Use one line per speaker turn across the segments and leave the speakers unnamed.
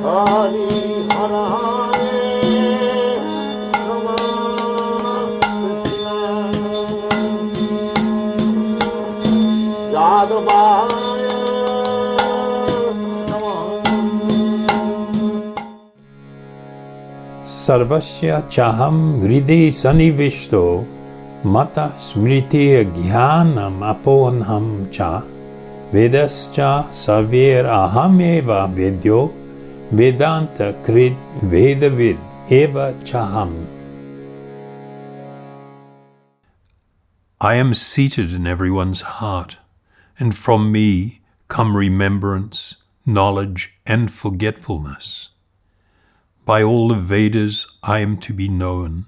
Hari Hara Rama Krishna Yadavaya
Sarvasya chaham hridhi sanivishto mata smriti jnanam aponham cha vedascha savir ahameva vedyo vedanta krid vedavid eva chaham. I am seated in everyone's heart, and from me come remembrance, knowledge, and forgetfulness. By all the Vedas I am to be known.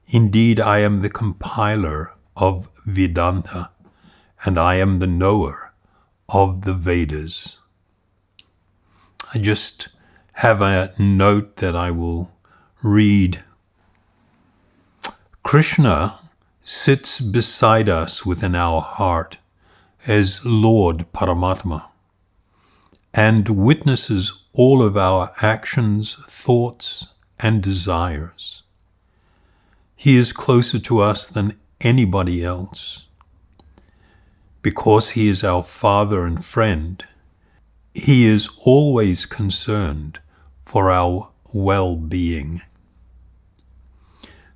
Indeed, I am the compiler of Vedanta, and I am the knower of the Vedas. I just have a note that I will read. Krishna sits beside us within our heart as Lord Paramatma, and witnesses all of our actions, thoughts, and desires. He is closer to us than anybody else. Because he is our Father and friend, he is always concerned for our well-being.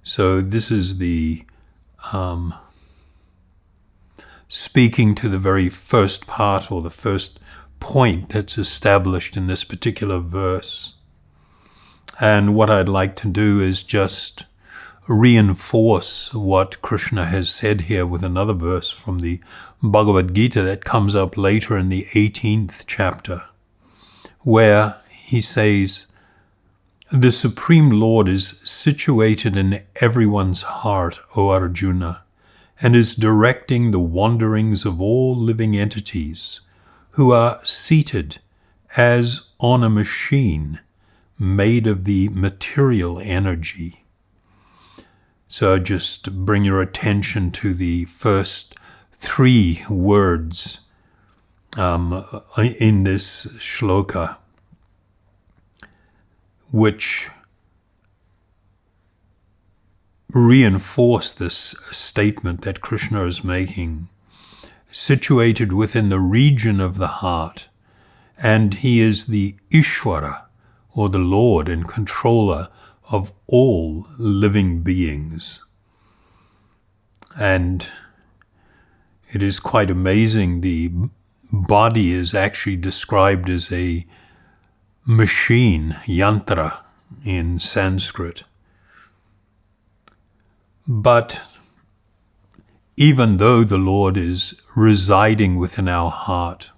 So this is the speaking to the very first part, or the first point that's established in this particular verse. And what I'd like to do is just reinforce what Krishna has said here with another verse from the Bhagavad Gita that comes up later in the 18th chapter, where he says, "The Supreme Lord is situated in everyone's heart, O Arjuna, and is directing the wanderings of all living entities, who are seated as on a machine made of the material energy." So just bring your attention to the first three words in this shloka, which reinforce this statement that Krishna is making. Situated within the region of the heart, and he is the Ishvara, or the Lord and controller of all living beings. And it is quite amazing, the body is actually described as a machine, yantra in Sanskrit. But even though the Lord is residing within our heart,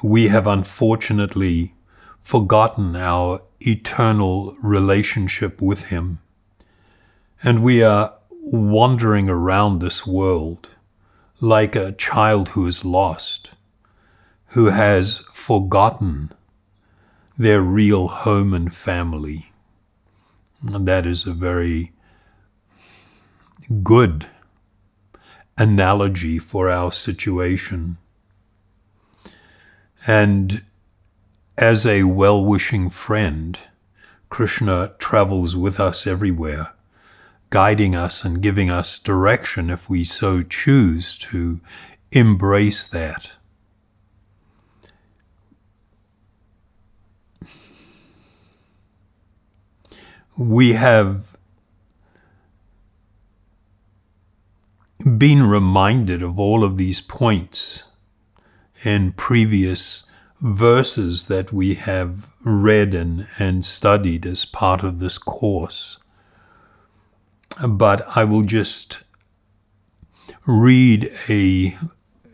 we have unfortunately forgotten our eternal relationship with him, and we are wandering around this world like a child who is lost, who has forgotten their real home and family. And that is a very good analogy for our situation. And as a well-wishing friend, Krishna travels with us everywhere, guiding us and giving us direction if we so choose to embrace that. We have been reminded of all of these points in previous verses that we have read and studied as part of this course. But I will just read a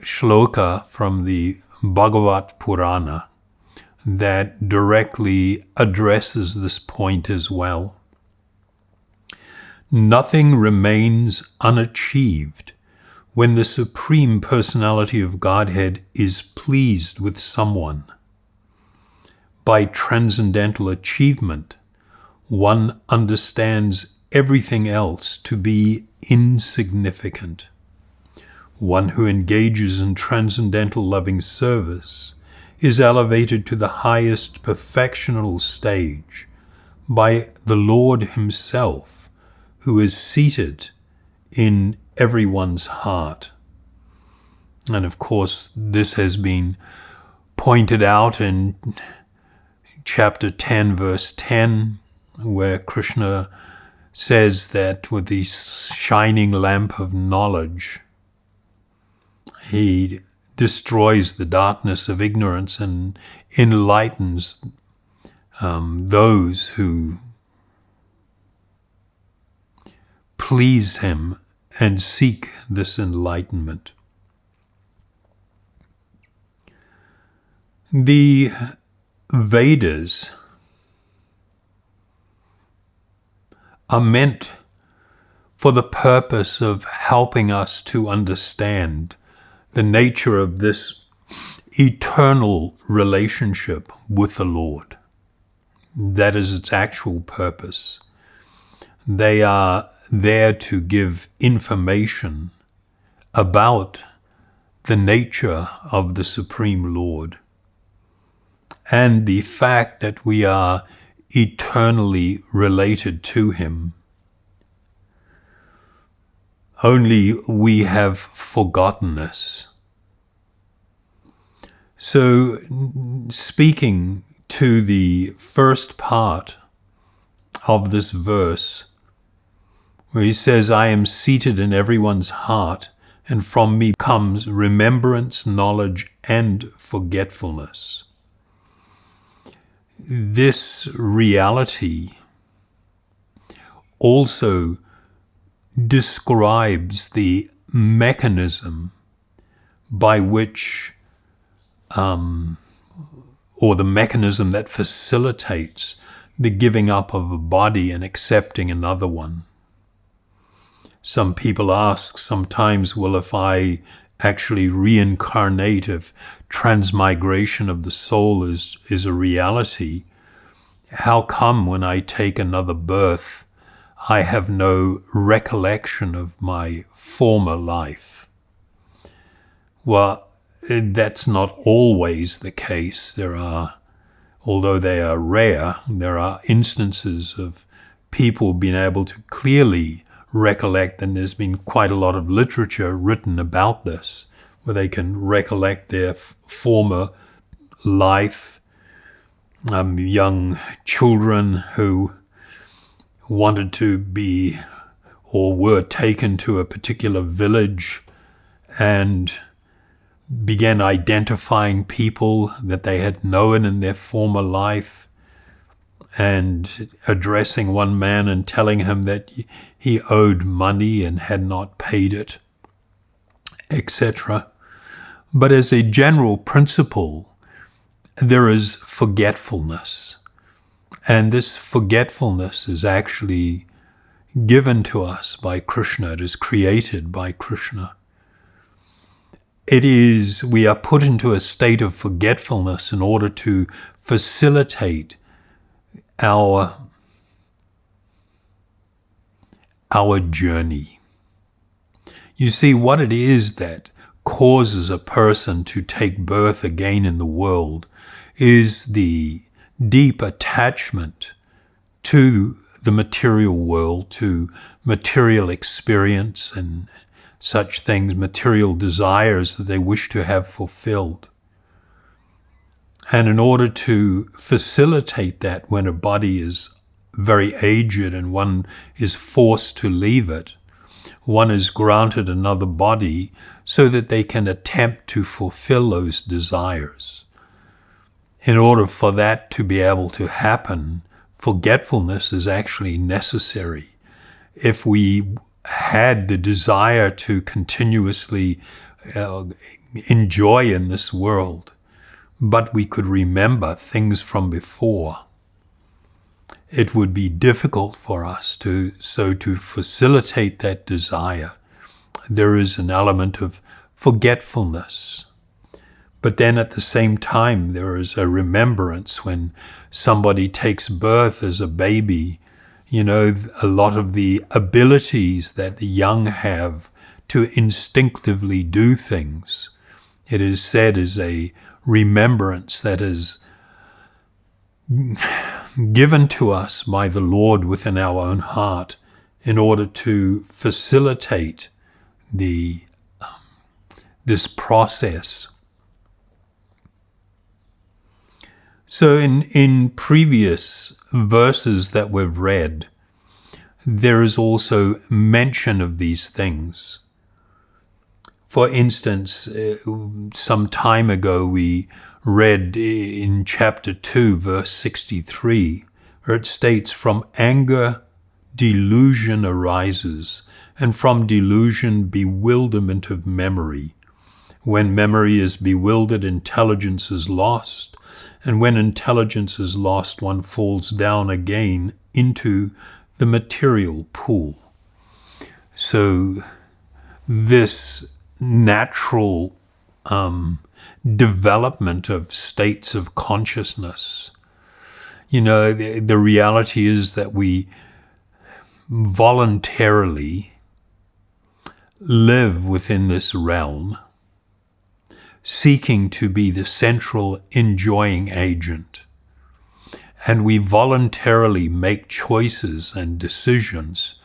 shloka from the Bhagavat Purana that directly addresses this point as well. Nothing remains unachieved when the Supreme Personality of Godhead is pleased with someone. By transcendental achievement, one understands everything else to be insignificant. One who engages in transcendental loving service is elevated to the highest perfectional stage by the Lord himself, who is seated in everyone's heart. And of course, this has been pointed out in chapter 10, verse 10, where Krishna says that with the shining lamp of knowledge, he destroys the darkness of ignorance and enlightens those who please him and seek this enlightenment. The Vedas are meant for the purpose of helping us to understand the nature of this eternal relationship with the Lord. That is its actual purpose. They are there to give information about the nature of the Supreme Lord and the fact that we are eternally related to him. Only we have forgotten this. So, speaking to the first part of this verse, where he says, I am seated in everyone's heart, and from me comes remembrance, knowledge, and forgetfulness. This reality also describes the mechanism by which, or the mechanism that facilitates the giving up of a body and accepting another one. Some people ask sometimes, well, if I actually reincarnate, if transmigration of the soul is a reality, how come when I take another birth, I have no recollection of my former life? Well, that's not always the case. Although they are rare, there are instances of people being able to clearly recollect, and there's been quite a lot of literature written about this, where they can recollect their former life. Young children who wanted to be or were taken to a particular village and began identifying people that they had known in their former life and addressing one man and telling him that he owed money and had not paid it, etc. But as a general principle, there is forgetfulness. And this forgetfulness is actually given to us by Krishna. It is created by Krishna. We are put into a state of forgetfulness in order to facilitate our journey. You see, what it is that causes a person to take birth again in the world is the deep attachment to the material world, to material experience and such things, material desires that they wish to have fulfilled. And in order to facilitate that, when a body is very aged and one is forced to leave it, one is granted another body so that they can attempt to fulfill those desires. In order for that to be able to happen, forgetfulness is actually necessary. If we had the desire to continuously enjoy in this world, but we could remember things from before, it would be difficult for us to facilitate that desire. There is an element of forgetfulness. But then at the same time, there is a remembrance when somebody takes birth as a baby. You know, a lot of the abilities that the young have to instinctively do things, it is said, is a remembrance that is given to us by the Lord within our own heart in order to facilitate this process. So in previous verses that we've read, there is also mention of these things. For instance, some time ago we read in chapter 2, verse 63, where it states, "From anger, delusion arises, and from delusion, bewilderment of memory. When memory is bewildered, intelligence is lost, and when intelligence is lost, one falls down again into the material pool." So this natural development of states of consciousness, the reality is that we voluntarily live within this realm, seeking to be the central enjoying agent. And we voluntarily make choices and decisions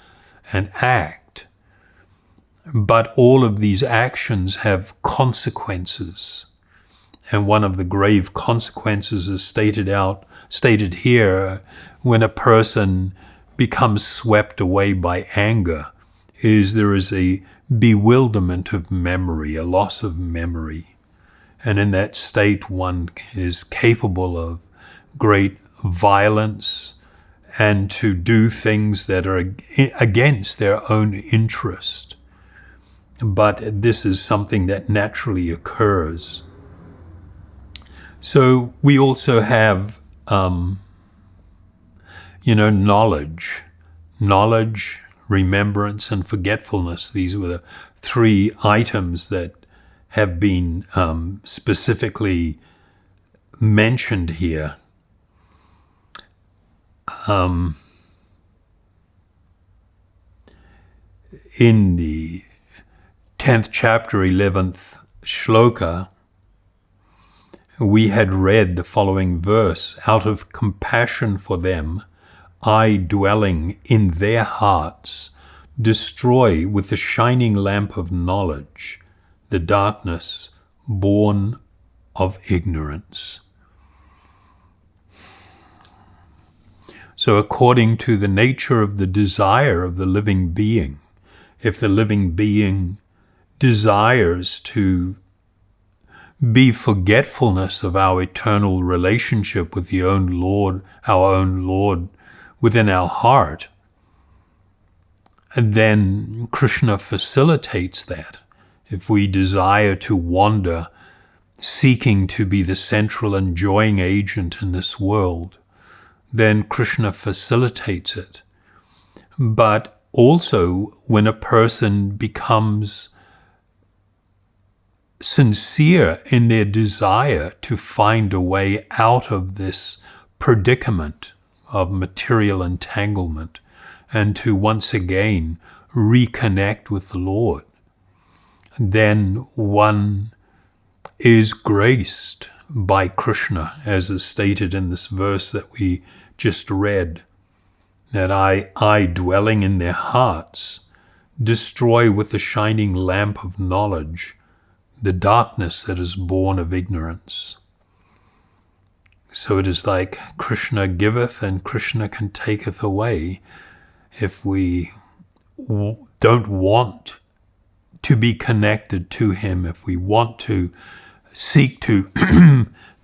and act. But all of these actions have consequences. And one of the grave consequences is stated here when a person becomes swept away by anger, is there is a bewilderment of memory, a loss of memory. And in that state, one is capable of great violence and to do things that are against their own interest. But this is something that naturally occurs. So we also have, knowledge, remembrance, and forgetfulness. These were the three items that have been specifically mentioned here. In the 10th chapter, 11th shloka, we had read the following verse, "Out of compassion for them, I, dwelling in their hearts, destroy with the shining lamp of knowledge the darkness born of ignorance." So according to the nature of the desire of the living being, if the living being desires to be forgetfulness of our eternal relationship with our own Lord within our heart, and then Krishna facilitates that. If we desire to wander, seeking to be the central enjoying agent in this world, then Krishna facilitates it. But also, when a person becomes sincere in their desire to find a way out of this predicament of material entanglement and to once again reconnect with the Lord, then one is graced by Krishna, as is stated in this verse that we just read, that I dwelling in their hearts, destroy with the shining lamp of knowledge the darkness that is born of ignorance. So it is like Krishna giveth and Krishna can taketh away. If we don't want to be connected to him, if we want to seek to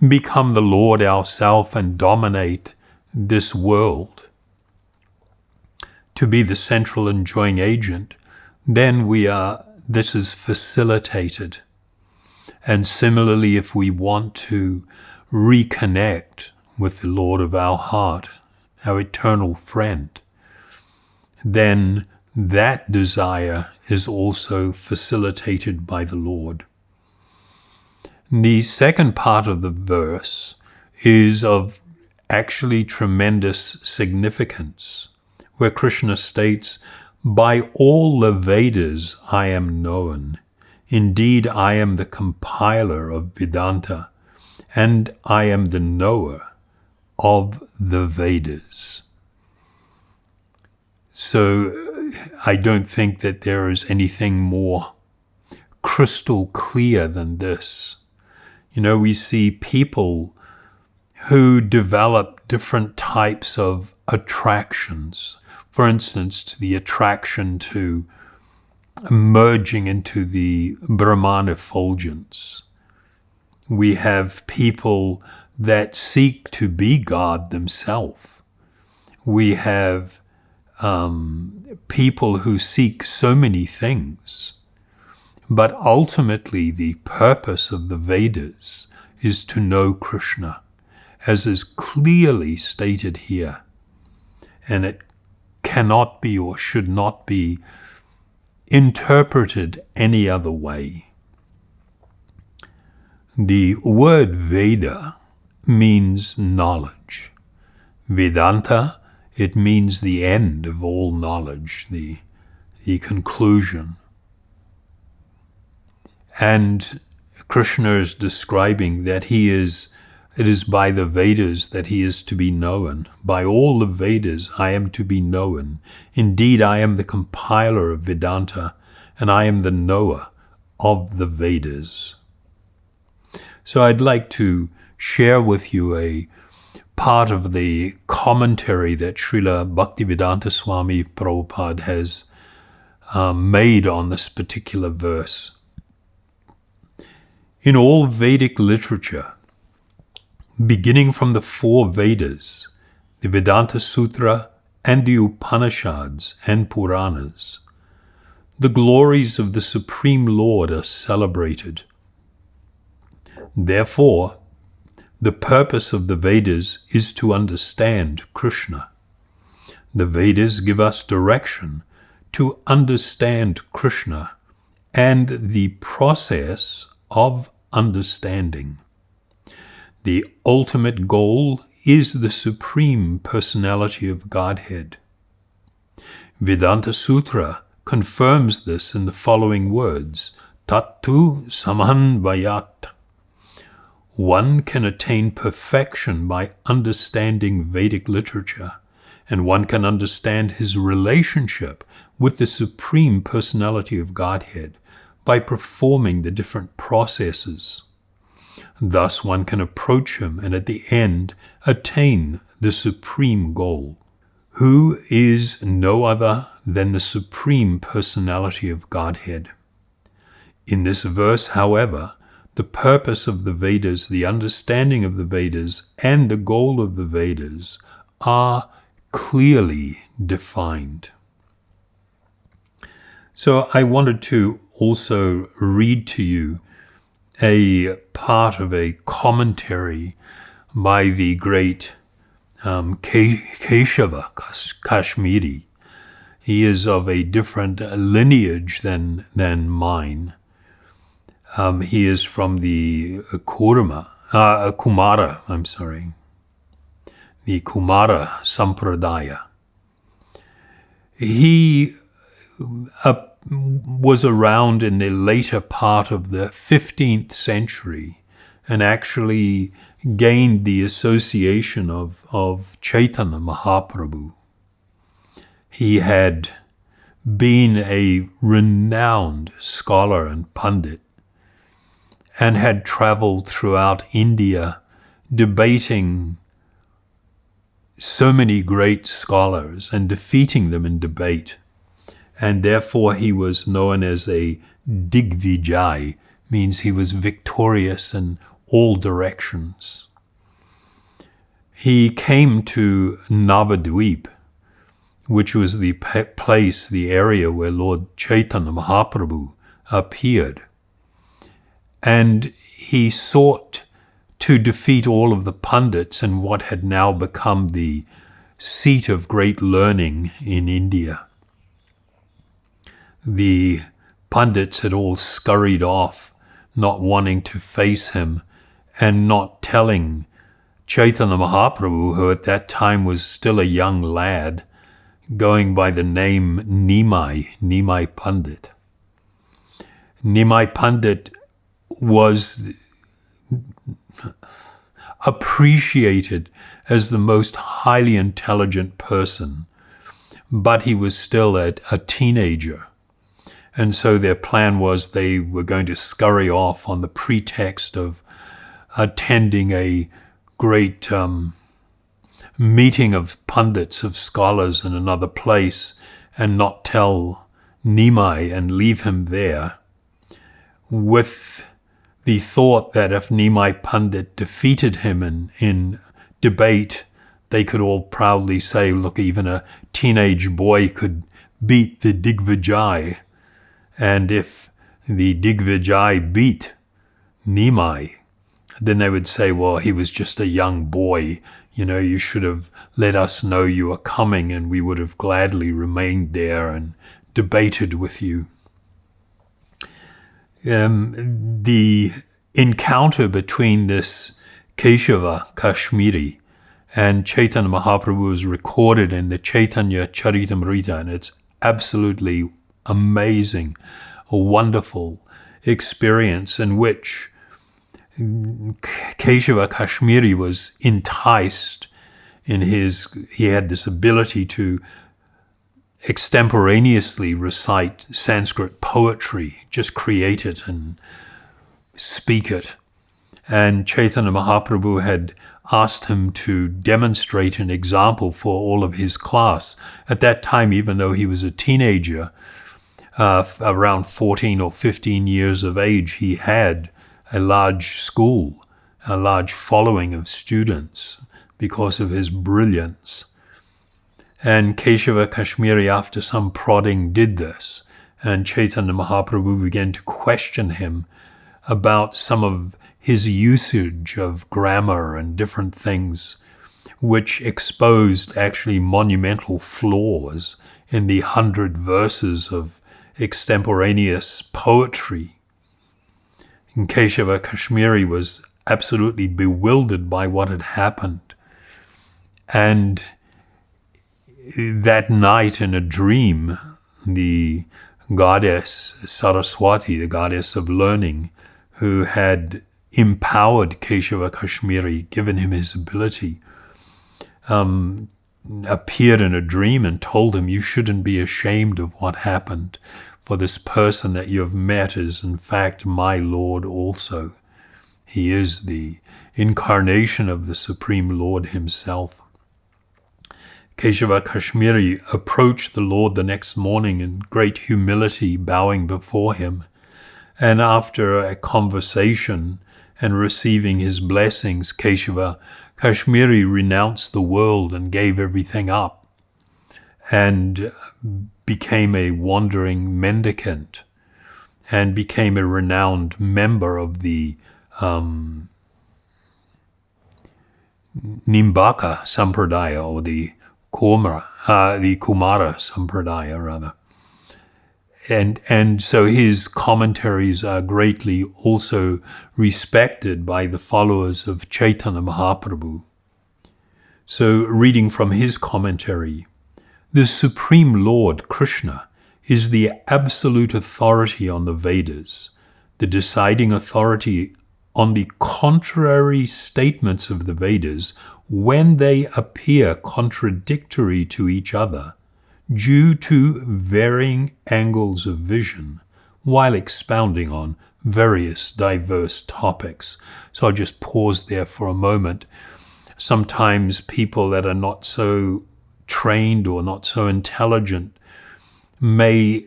become the Lord ourselves and dominate this world, to be the central enjoying agent, then this is facilitated. And similarly, if we want to reconnect with the Lord of our heart, our eternal friend, then that desire is also facilitated by the Lord. The second part of the verse is of actually tremendous significance, where Krishna states, "By all the Vedas I am known. Indeed, I am the compiler of Vedanta. and I am the knower of the Vedas. So I don't think that there is anything more crystal clear than this. You know, we see people who develop different types of attractions. For instance, the attraction to merging into the Brahman effulgence. We have people that seek to be God themselves. We have people who seek so many things. But ultimately, the purpose of the Vedas is to know Krishna, as is clearly stated here. And it cannot be or should not be interpreted any other way. The word Veda means knowledge. Vedanta, it means the end of all knowledge, the conclusion. And Krishna is describing that it is by the Vedas that he is to be known. By all the Vedas I am to be known. Indeed, I am the compiler of Vedanta, and I am the knower of the Vedas. So I'd like to share with you a part of the commentary that Srila Bhaktivedanta Swami Prabhupada has made on this particular verse. In all Vedic literature, beginning from the 4 Vedas, the Vedanta Sutra, and the Upanishads and Puranas, the glories of the Supreme Lord are celebrated. Therefore, the purpose of the Vedas is to understand Krishna. The Vedas give us direction to understand Krishna and the process of understanding. The ultimate goal is the Supreme Personality of Godhead. Vedanta Sutra confirms this in the following words, Tattu Samanvayat. One can attain perfection by understanding Vedic literature, and one can understand his relationship with the Supreme Personality of Godhead by performing the different processes. Thus one can approach him and at the end attain the supreme goal, who is no other than the Supreme Personality of Godhead. In this verse, however, the purpose of the Vedas, the understanding of the Vedas, and the goal of the Vedas are clearly defined. So I wanted to also read to you a part of a commentary by the great Keshava Kashmiri. He is of a different lineage than mine. He is from the Kumara, the Kumara Sampradaya. He was around in the later part of the 15th century and actually gained the association of Chaitanya Mahaprabhu. He had been a renowned scholar and pundit and had traveled throughout India debating so many great scholars and defeating them in debate. And therefore he was known as a Digvijay, means he was victorious in all directions. He came to Navadvip, which was the place, the area where Lord Chaitanya Mahaprabhu appeared. And he sought to defeat all of the pundits in what had now become the seat of great learning in India. The pundits had all scurried off, not wanting to face him and not telling Chaitanya Mahaprabhu, who at that time was still a young lad, going by the name Nimai Pandit. Nimai Pandit was appreciated as the most highly intelligent person, but he was still a teenager. And so their plan was they were going to scurry off on the pretext of attending a great meeting of pundits, of scholars in another place, and not tell Nimai and leave him there, with the thought that if Nimai Pandit defeated him in debate, they could all proudly say, look, even a teenage boy could beat the Digvijay. And if the Digvijay beat Nimai, then they would say, well, he was just a young boy. You should have let us know you were coming, and we would have gladly remained there and debated with you. The encounter between this Keshava Kashmiri and Chaitanya Mahaprabhu is recorded in the Chaitanya Charitamrita, and it's absolutely amazing, a wonderful experience in which Keshava Kashmiri was enticed he had this ability to extemporaneously recite Sanskrit poetry, just create it and speak it. And Chaitanya Mahaprabhu had asked him to demonstrate an example for all of his class. At that time, even though he was a teenager, around 14 or 15 years of age, he had a large school, a large following of students because of his brilliance. And Keshava Kashmiri, after some prodding, did this. And Chaitanya Mahaprabhu began to question him about some of his usage of grammar and different things, which exposed actually monumental flaws in the 100 verses of extemporaneous poetry. And Keshava Kashmiri was absolutely bewildered by what had happened. And that night in a dream, the goddess Saraswati, the goddess of learning, who had empowered Keshava Kashmiri, given him his ability, appeared in a dream and told him, you shouldn't be ashamed of what happened, for this person that you have met is in fact my Lord also. He is the incarnation of the Supreme Lord himself. Keshava Kashmiri approached the Lord the next morning in great humility, bowing before him. And after a conversation and receiving his blessings, Keshava Kashmiri renounced the world and gave everything up and became a wandering mendicant and became a renowned member of the Nimbaka Sampradaya, or the Kumara Sampradaya, rather. And so his commentaries are greatly also respected by the followers of Chaitanya Mahaprabhu. So reading from his commentary, the Supreme Lord Krishna is the absolute authority on the Vedas, the deciding authority on the contrary statements of the Vedas when they appear contradictory to each other, due to varying angles of vision, while expounding on various diverse topics. So I'll just pause there for a moment. Sometimes people that are not so trained or not so intelligent may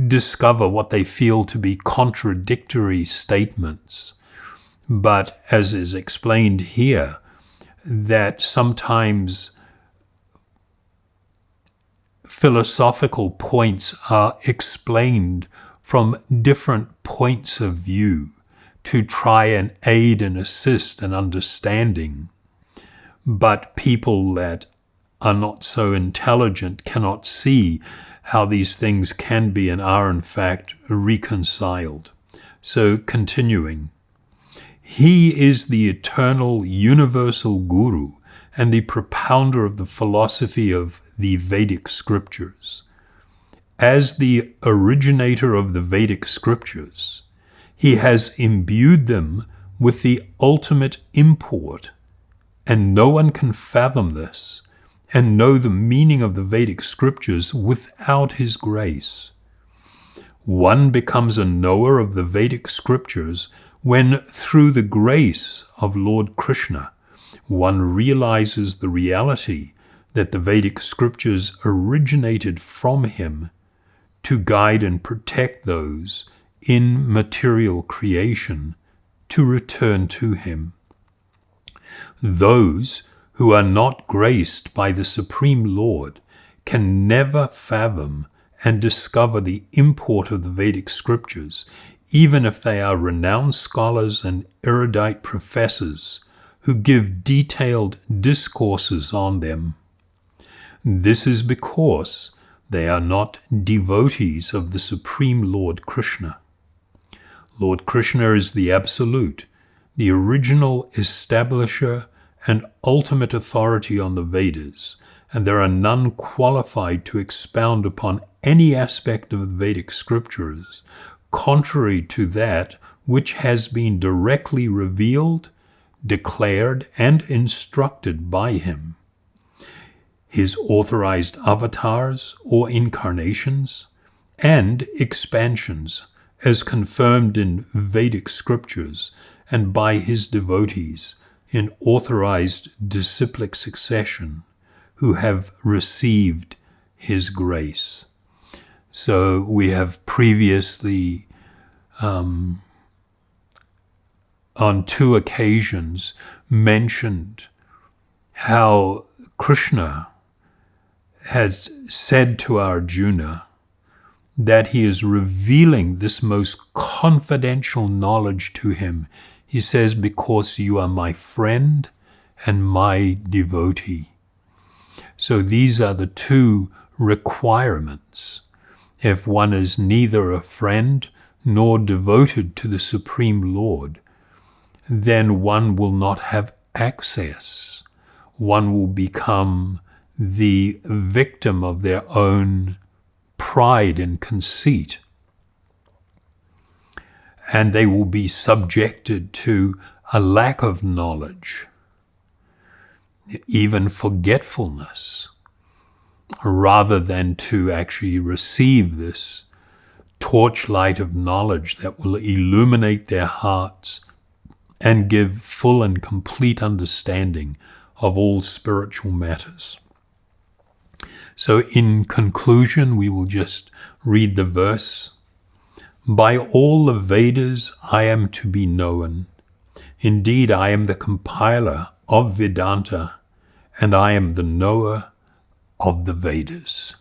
discover what they feel to be contradictory statements. But as is explained here, that sometimes philosophical points are explained from different points of view to try and aid and assist an understanding. But people that are not so intelligent cannot see how these things can be and are in fact reconciled. So continuing, he is the eternal universal guru and the propounder of the philosophy of the Vedic scriptures. As the originator of the Vedic scriptures, he has imbued them with the ultimate import and no one can fathom this and know the meaning of the Vedic scriptures without his grace. One becomes a knower of the Vedic scriptures when, through the grace of Lord Krishna, one realizes the reality that the Vedic scriptures originated from him to guide and protect those in material creation to return to him. Those who are not graced by the Supreme Lord can never fathom and discover the import of the Vedic scriptures, even if they are renowned scholars and erudite professors who give detailed discourses on them. This is because they are not devotees of the Supreme Lord Krishna. Lord Krishna is the Absolute, the original establisher and ultimate authority on the Vedas, and there are none qualified to expound upon any aspect of the Vedic scriptures contrary to that which has been directly revealed, declared, and instructed by him. His authorized avatars or incarnations and expansions, as confirmed in Vedic scriptures and by his devotees in authorized disciplic succession, who have received his grace. So we have previously, on 2 occasions, mentioned how Krishna has said to Arjuna that he is revealing this most confidential knowledge to him. He says, because you are my friend and my devotee. So these are the 2 requirements. If one is neither a friend nor devoted to the Supreme Lord, then one will not have access. One will become the victim of their own pride and conceit. And they will be subjected to a lack of knowledge, even forgetfulness, rather than to actually receive this torchlight of knowledge that will illuminate their hearts and give full and complete understanding of all spiritual matters. So in conclusion, we will just read the verse. By all the Vedas I am to be known. Indeed, I am the compiler of Vedanta, and I am the knower of the Vedas.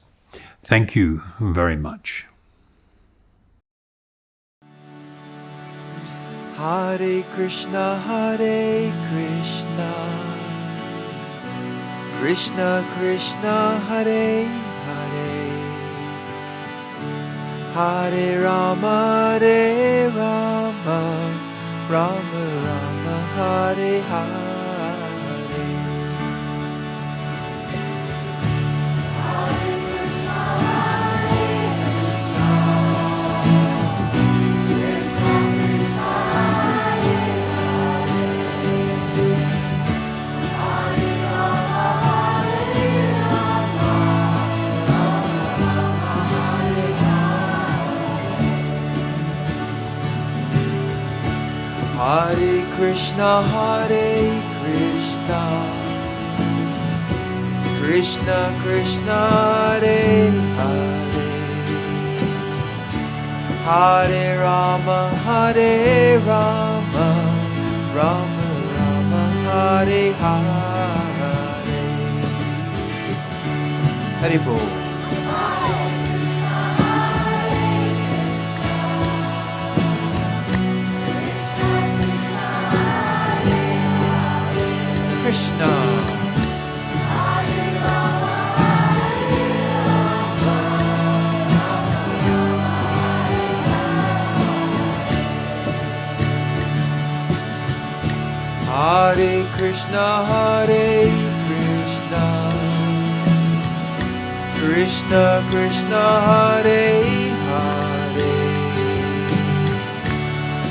Thank you very much.
Hare Krishna, Krishna Krishna, Hare Hare, Hare Rama, Rama Rama, Hare Hare. Hare Krishna, Krishna Krishna, Hare Hare, Hare Rama, Rama Rama, Hare Hare. Hare Bol. Krishna. Hare Krishna, Krishna Krishna, Hare Hare,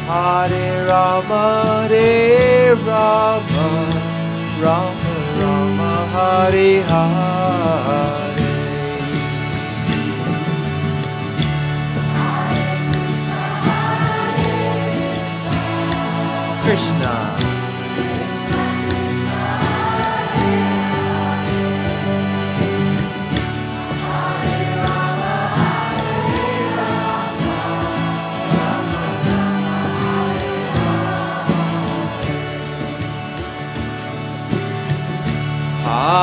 Hare Rama, Rama Rama Rama Hare Hare Krishna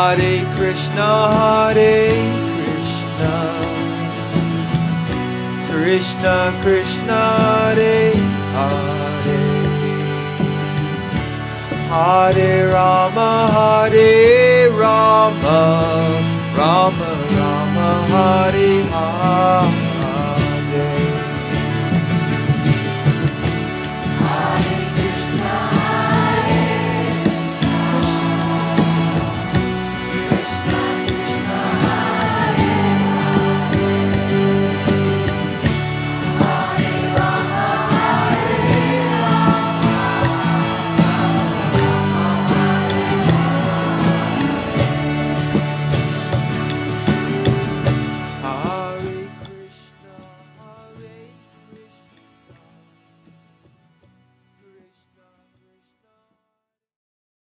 Hare Krishna, Hare Krishna, Krishna Krishna, Hare Hare, Hare Rama, Hare Rama, Rama Rama, Hare Hare.